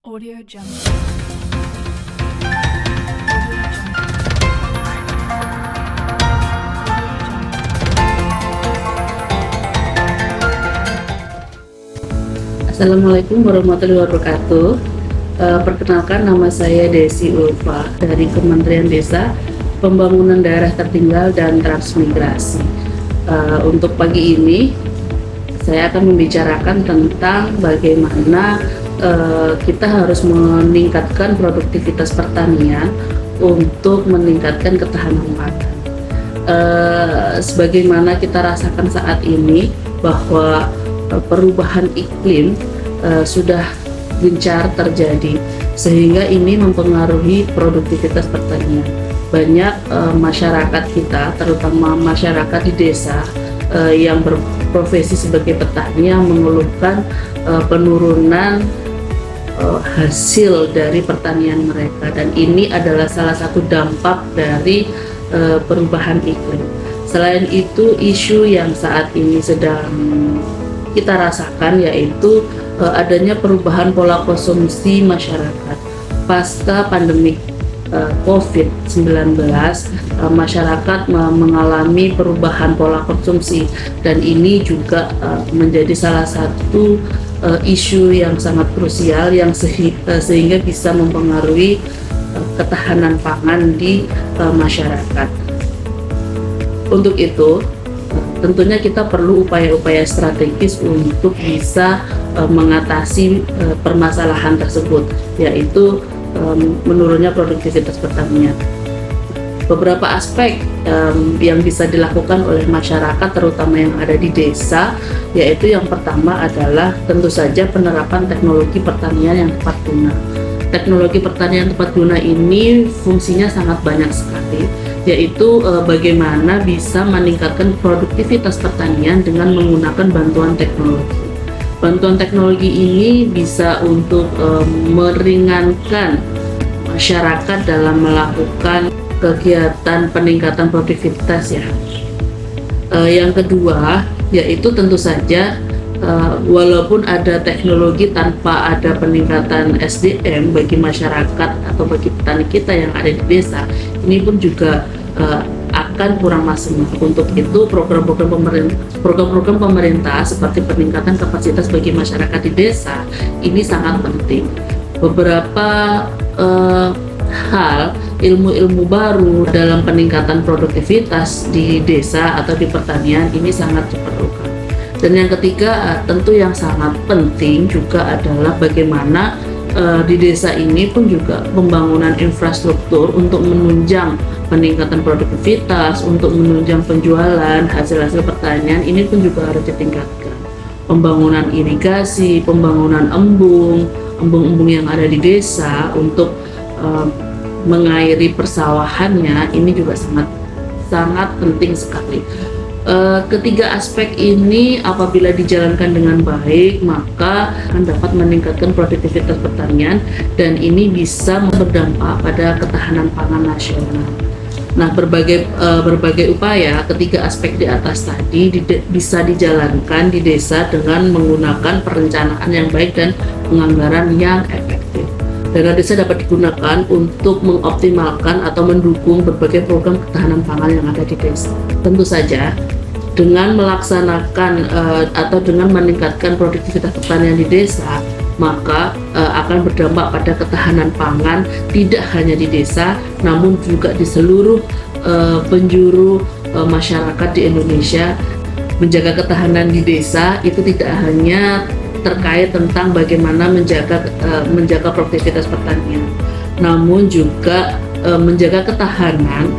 Audio Jungle. Assalamualaikum warahmatullahi wabarakatuh. Perkenalkan, nama saya Desi Ulfa dari Kementerian Desa, Pembangunan Daerah Tertinggal dan Transmigrasi. Untuk pagi ini saya akan membicarakan tentang bagaimana kita harus meningkatkan produktivitas pertanian untuk meningkatkan ketahanan pangan. Sebagaimana kita rasakan saat ini bahwa perubahan iklim sudah gencar terjadi, sehingga ini mempengaruhi produktivitas pertanian. Banyak masyarakat kita, terutama masyarakat di desa yang berprofesi sebagai petani, yang mengeluhkan penurunan hasil dari pertanian mereka, dan ini adalah salah satu dampak dari perubahan iklim. Selain itu, isu yang saat ini sedang kita rasakan yaitu adanya perubahan pola konsumsi masyarakat pasca pandemi COVID-19. Masyarakat mengalami perubahan pola konsumsi, dan ini juga menjadi salah satu isu yang sangat krusial yang sehingga bisa mempengaruhi ketahanan pangan di masyarakat. Untuk itu, tentunya kita perlu upaya-upaya strategis untuk bisa mengatasi permasalahan tersebut, yaitu menurunnya produktivitas pertanian. Beberapa aspek yang bisa dilakukan oleh masyarakat, terutama yang ada di desa, yaitu yang pertama adalah tentu saja penerapan teknologi pertanian yang tepat guna. Teknologi pertanian tepat guna ini fungsinya sangat banyak sekali, yaitu bagaimana bisa meningkatkan produktivitas pertanian dengan menggunakan bantuan teknologi. Bantuan teknologi ini bisa untuk meringankan masyarakat dalam melakukan kegiatan peningkatan produktivitas ya. Yang kedua yaitu tentu saja walaupun ada teknologi, tanpa ada peningkatan SDM bagi masyarakat atau bagi petani kita yang ada di desa, ini pun juga akan kurang maksimal. Untuk itu, program-program pemerintah seperti peningkatan kapasitas bagi masyarakat di desa ini sangat penting. Beberapa hal, ilmu-ilmu baru dalam peningkatan produktivitas di desa atau di pertanian ini sangat diperlukan. Dan yang ketiga, tentu yang sangat penting juga adalah bagaimana di desa ini pun juga pembangunan infrastruktur untuk menunjang peningkatan produktivitas, untuk menunjang penjualan hasil-hasil pertanian ini pun juga harus ditingkatkan. Pembangunan irigasi, pembangunan embung-embung yang ada di desa untuk mengairi persawahannya ini juga sangat penting sekali. Ketiga aspek ini apabila dijalankan dengan baik, maka akan dapat meningkatkan produktivitas pertanian, dan ini bisa berdampak pada ketahanan pangan nasional. Nah, berbagai upaya ketiga aspek di atas tadi bisa dijalankan di desa dengan menggunakan perencanaan yang baik dan penganggaran yang efektif. Dana desa dapat digunakan untuk mengoptimalkan atau mendukung berbagai program ketahanan pangan yang ada di desa. Tentu saja dengan melaksanakan atau dengan meningkatkan produktivitas pertanian di desa, maka akan berdampak pada ketahanan pangan tidak hanya di desa, namun juga di seluruh penjuru masyarakat di Indonesia. Menjaga ketahanan di desa itu tidak hanya terkait tentang bagaimana menjaga produktivitas pertanian, namun juga menjaga ketahanan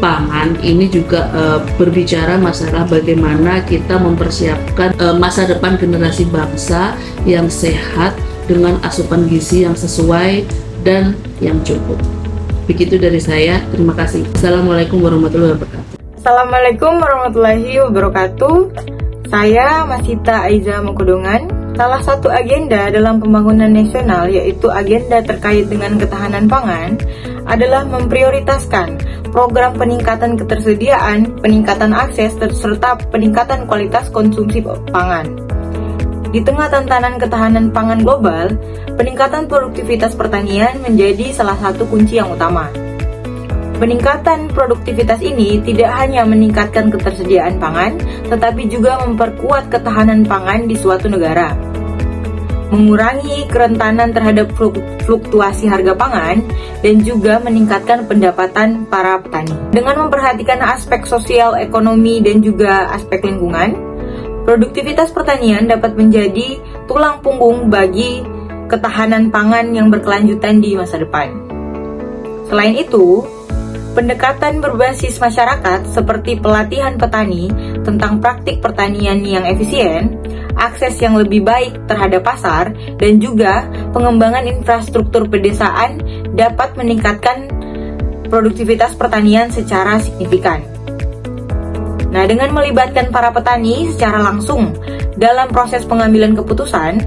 pangan ini juga berbicara masalah bagaimana kita mempersiapkan masa depan generasi bangsa yang sehat dengan asupan gizi yang sesuai dan yang cukup. Begitu dari saya, terima kasih. Assalamualaikum warahmatullahi wabarakatuh. Assalamualaikum warahmatullahi wabarakatuh. Saya Masita Aiza Mengkudungan. Salah satu agenda dalam pembangunan nasional, yaitu agenda terkait dengan ketahanan pangan, adalah memprioritaskan program peningkatan ketersediaan, peningkatan akses, serta peningkatan kualitas konsumsi pangan. Di tengah tantangan ketahanan pangan global, peningkatan produktivitas pertanian menjadi salah satu kunci yang utama. Peningkatan produktivitas ini tidak hanya meningkatkan ketersediaan pangan, tetapi juga memperkuat ketahanan pangan di suatu negara, mengurangi kerentanan terhadap fluktuasi harga pangan, dan juga meningkatkan pendapatan para petani. Dengan memperhatikan aspek sosial, ekonomi, dan juga aspek lingkungan, produktivitas pertanian dapat menjadi tulang punggung bagi ketahanan pangan yang berkelanjutan di masa depan. Selain itu, pendekatan berbasis masyarakat seperti pelatihan petani tentang praktik pertanian yang efisien, akses yang lebih baik terhadap pasar, dan juga pengembangan infrastruktur pedesaan dapat meningkatkan produktivitas pertanian secara signifikan. Nah, dengan melibatkan para petani secara langsung dalam proses pengambilan keputusan,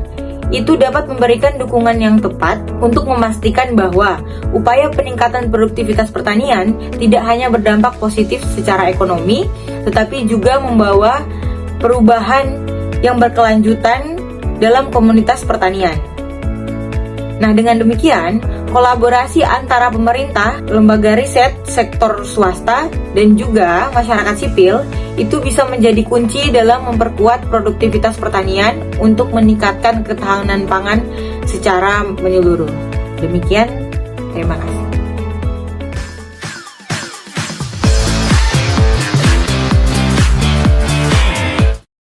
itu dapat memberikan dukungan yang tepat untuk memastikan bahwa upaya peningkatan produktivitas pertanian tidak hanya berdampak positif secara ekonomi, tetapi juga membawa perubahan yang berkelanjutan dalam komunitas pertanian. Nah, dengan demikian, kolaborasi antara pemerintah, lembaga riset, sektor swasta, dan juga masyarakat sipil itu bisa menjadi kunci dalam memperkuat produktivitas pertanian untuk meningkatkan ketahanan pangan secara menyeluruh. Demikian, terima kasih.